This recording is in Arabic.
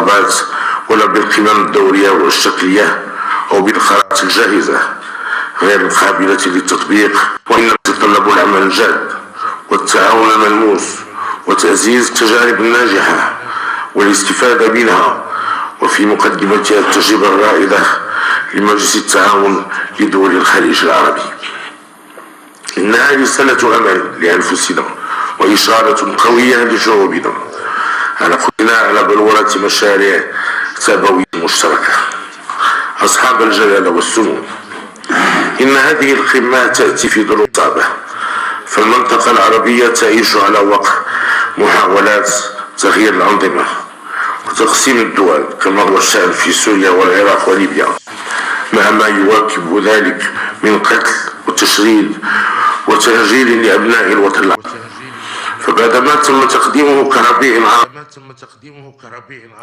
بالانتخابات ولا بالقمم الدورية والشكلية أو بالخرائط الجاهزة غير القابلة للتطبيق، وإنما تتطلب العمل الجاد والتعاون الملموس وتعزيز التجارب الناجحة والاستفادة منها، وفي مقدمتها التجربة الرائدة لمجلس التعاون لدول الخليج العربي. إنها رسالة أمل لأنفسنا وإشارة قوية لشعوبنا على قدرنا على بلورة مشاريع تبوية مشتركة. أصحاب الجلالة والسمو، إن هذه القمة تأتي في ظروف صعبة، فالمنطقة العربية تعيش على وقع محاولات تغيير الأنظمة وتقسيم الدول كما هو الشأن في سوريا والعراق وليبيا، مع ما يواكب ذلك من قتل وتشريد وتهجير لأبناء الوطن العربي. فبعدما تم تقديمه كربيع